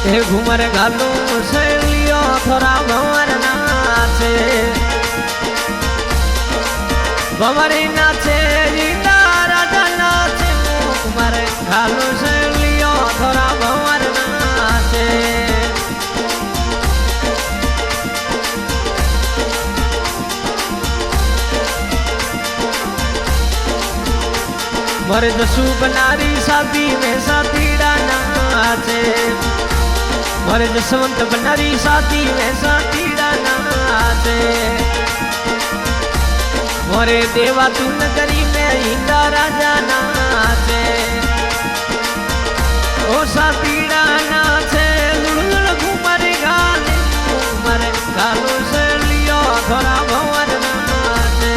हे घुमर घालू शैलियो थोड़ा भंवर नाचे भंवरी नाचे रीता राजा नाचे घुमर घालू शैलियो थोड़ा भंवर नाचे मरे दसू बनारी शादी में साथीड़ा नाचे मरे जसवंत बनारी शादी में साथीड़ा नाचे मोरे देवा तू नगरी में हिंदा राजा नाचे ओ साथीड़ा नाचे लुलुल घुमर घालो से लियो थोड़ा भंवर नाचे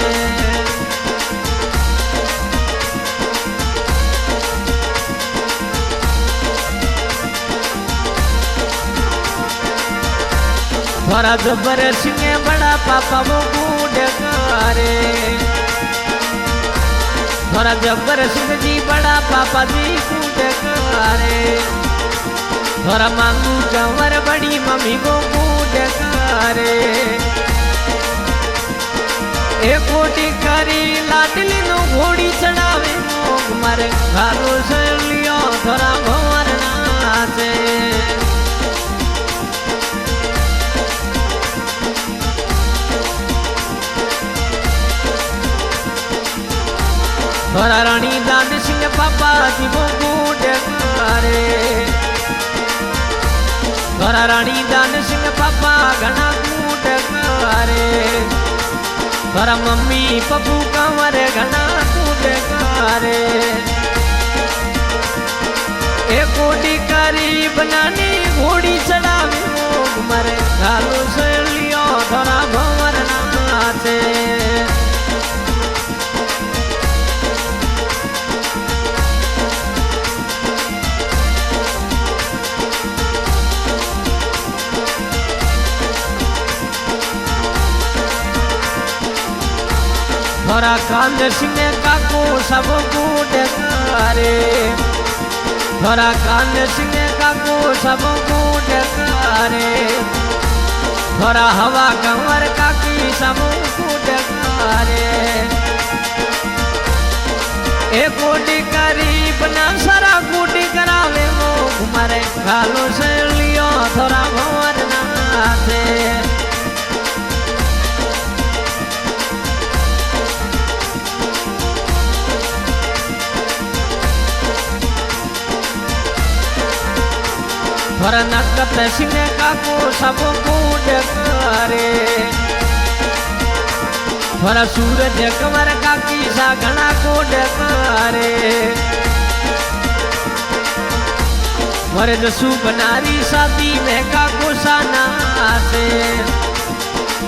थोड़ा जबर सिंह बड़ा पापा वो कूद करे थोड़ा जबर सिंह जी बड़ा पापा जी कूद करे थोड़ा मांगू कंवर बड़ी मम्मी वो कूद करे एक कोटी करी लाडली नो घोड़ी चढ़ावे मारे घालो से लियो थोड़ा भंवर नाचे थोड़ा रानी दान सिंह पापा जी वो कूद करे थोड़ा रानी दान सिंह पापा घना कूद करे थोड़ा मम्मी पप्पू कंवर घना कूद करे एक कोटी करी बनानी घोड़ी चढ़ावे मरे घालो से लियो थोड़ा भंवर नाचे थोड़ा कांद सिंह काको सब कूद करे थोड़ा कांद सिंह काको सब कूद करे थोड़ा हवा कंवर काकी सब कूद करे एक कोटी करीब ना सारा कूटी करावे वो घुमरे घालो से लियो थोड़ा भंवर नाचे थोड़ा नकत सिंह काको सब कूद करे थोड़ा सूरज कंवर काकी सा घना कूद करे मरे दसू बनारी शादी में काको सा नाचे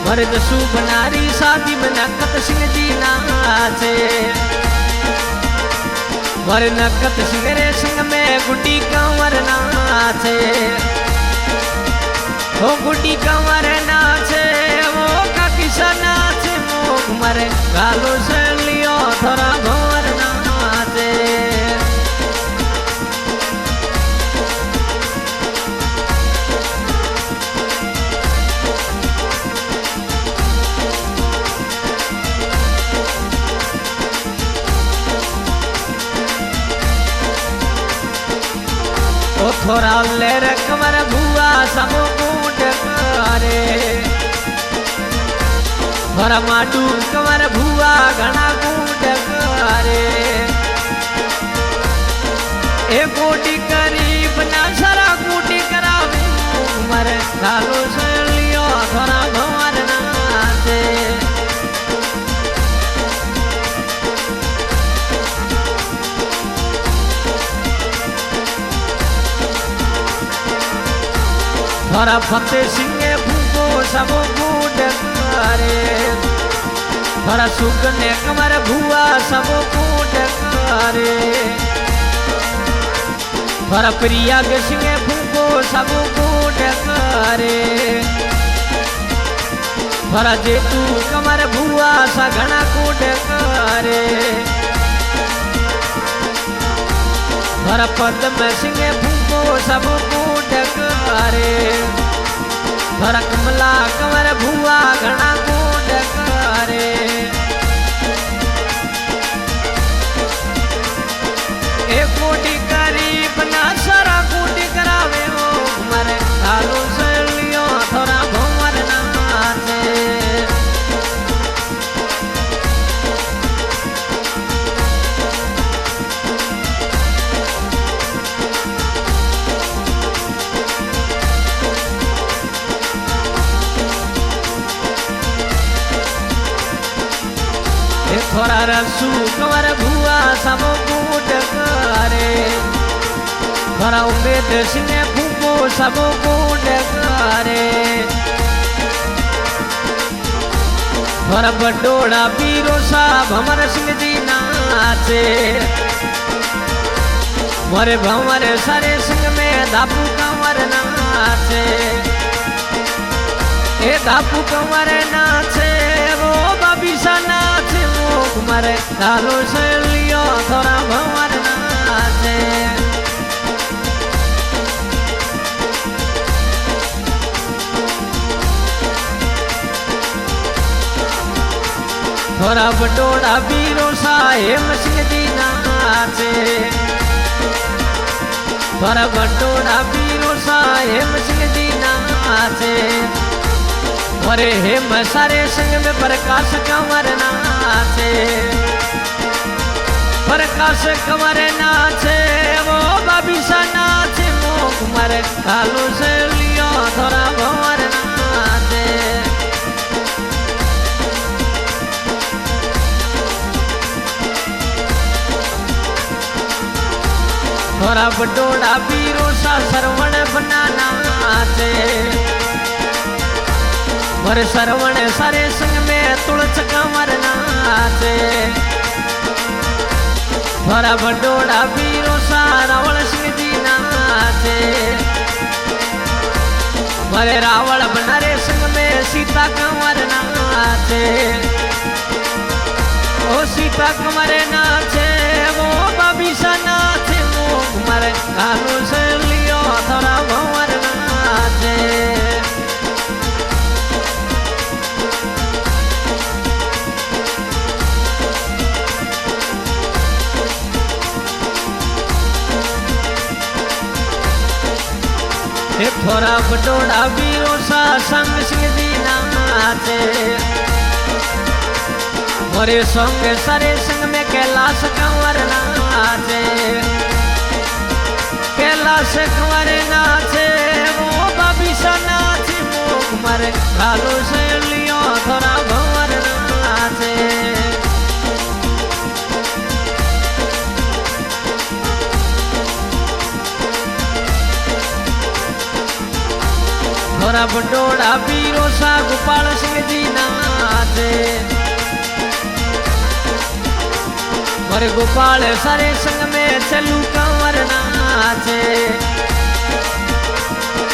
मरे दसू बनारी शादी में नकत सिंह जी नाचे मरे नकत सिंह रे सिंह में गुड्डी कंवर नाचे ओ गुड्डी कंवर नाचे वो काकी सा नाचे वो मरे घालो से लियो थोड़ा भंवर नाचे ओ थोड़ा लेर कमर भुआ सब कूद करे थोड़ा माडू कमर भुआ घना कूद करे एक कोटी करीब ना सारा कूटी करावे मरे घालो से लियो थोड़ा भंवर नाचे थोड़ा फतेह सिंह फूको सब कूद करे थोड़ा सुगने कमर भुआ सब कूद करे थोड़ा प्रिया के सिंह फूको सब कूद करे थोड़ा जेतू कमर भुआ सा घना कूद करे थोड़ा पद्म सिंह फूको सब कूद करे करे भरा कमला कंवर भुआ घना गुंड करे एक कोटी करी बना सारा कोटी करावे हो मरे हालो सलियो थोड़ा भंवर नाचे थोड़ा रसू कंवर भुआ सब कूट करे थोड़ा उम्मीद सिंह फूको सब कूट करे थोड़ा बडोड़ा पीरो साहब हमर सिंह जी नाचे मोरे भंवर सारे सिंह में धापू कंवर नाचे ए धापू कंवर नाचे वो बाबीसा नाचे मरे कालो सलियो थोड़ा भंवर नाचे थोड़ा बटोड़ा बीरो साहेब सिंह जी नाचे थोड़ा बटोड़ा बीरो साहेब सिंह जी नाचे अरे हेम सारे संग में प्रकाश कंवर नाचे प्रकाश कंवर नाचे वो बाबीसा नाचे मोह कुमार कालो से लियो थोड़ा भंवर नाचे थोड़ा बडोड़ा पीरो सा सरवण बना नाचे मरे सरवण सारे संग में तुलच कंवर नाचे थोड़ा बडोड़ा पीरो सा रावण सिंह जी नाचे मरे रावण बनारे संग में सीता कंवर नाचे ओ सीता कंवर नाचे वो बाबीसा नाचे मोह मरे कालो से लियो थोड़ा भंवर नाचे थोड़ा बटोड़ा बीरो सा संग सिंह जी नाचे मोरे संग सारे संग में कैलाश कंवर नाचे कैलाश कंवर नाचे वो बाबीसा नाचे मोह मरे कालो से लियो थोड़ा भंवर नाचे थोड़ा बडोड़ा पीरो सा गोपाल सिंह जी नाचे और गोपाल सारे संग में चलू कंवर नाचे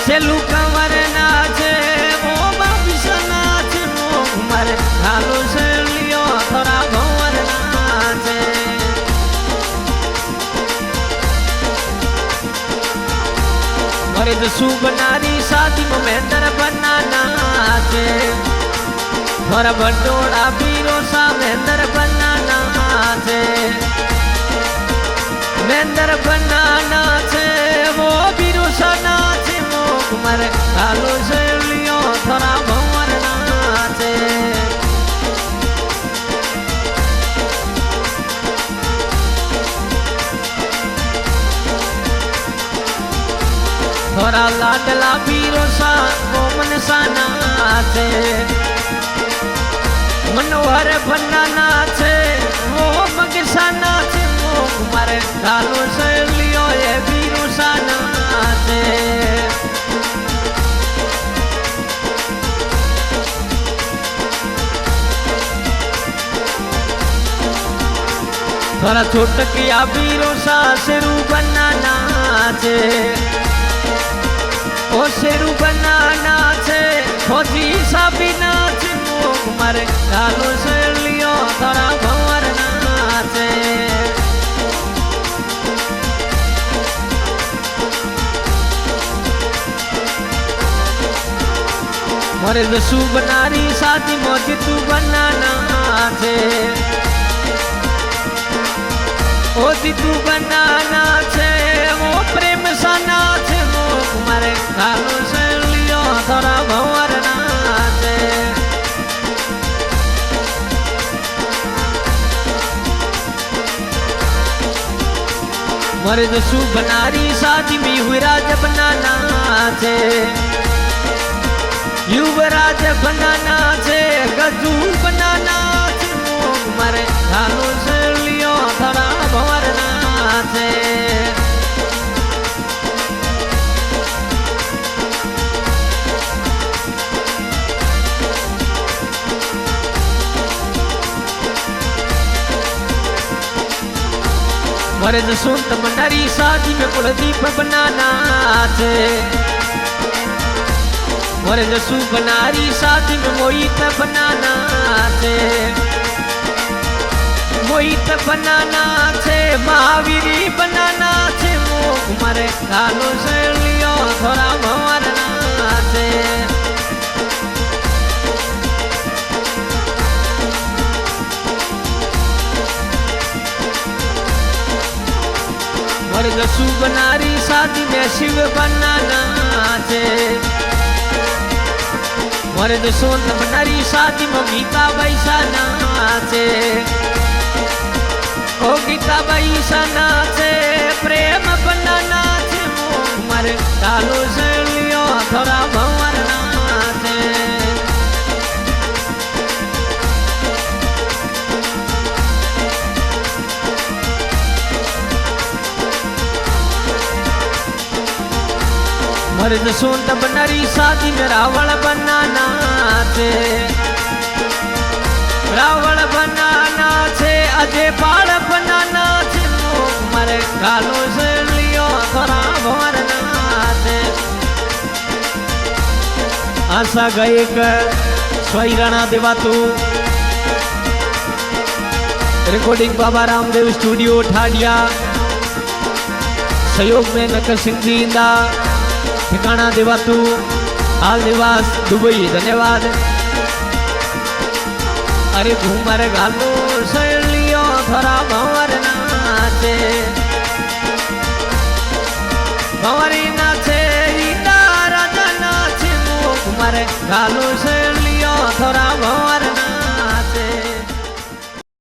चलू कंवर नाचे वो बाबीसा नाचे मोह मरे कालो से लियो थोड़ा भंवर नाचे और दसू बनारी शादी में महेंद्र बना नाचे थोड़ा बडोड़ा पीरो सा महेंद्र बना नाचे महेंद्र बना नाचे वो पीरो सा नाचे मोह मरे कालो से लियो थोड़ा भंवर नाचे थोड़ा लाडला पीरो सा गोमन सा नाचे मनोहर बन्ना नाचे वो मगसा नाचे मोह मरे कालो से लियो ये पीरो सा नाचे थोड़ा छोटकिया पीरो सा शेरू बन्ना नाचे ओ शेरू बना नाचे फौजी सा भी नाचे मोह मरे कालो से लियो थोड़ा भंवर नाचे मोरे जसू बनारी शादी मोजी तू बनाना छे ओ जी तू बनाना छे वो प्रेम साना छे वो मारे कालो से लियो थोड़ा भंवर ना छे मोरे जसू बनारी शादी में युवराज बनाना छे युवराज बनाना छे गजू बनाना छे मारे खालो से लियो थोड़ा भंवरना छे मोरे जसवंत बनारी शादी में कुलदीप बनाना छे मोरे जसू बनारी शादी में मोहित बनाना छे मोहित बनाना छे महावीरी बनाना छे मारे कालो से लियो थोड़ा भंवरना छे मोरे जसू बनारी शादी में शिव बनाना छे मोरे जसवंत बनारी शादी में गीता बैसाना छे ओ गीता बैसाना छे प्रेम बनाना छे मारे कालो से लियो थोड़ा भंवरना छे मोरे जसवंत बनारी शादी में रावण बनाना छे रावण बनाना छे अजय पाल बनाना छे मारे कालो से लियो थोड़ा भंवरना छे आशा गायक स्वाई राणा देवातू रिकॉर्डिंग बाबा रामदेव स्टूडियो ठाडिया सहयोग में नकर सिंह जी इंदा ठिकाना देवातू हाल निवास दुबई धन्यवाद अरे घूमर घालो शैलियो थोड़ा भंवरना छे भंवरी ना छे रीता राजा ना छे घूमर घालो शैलियो थोड़ा भंवर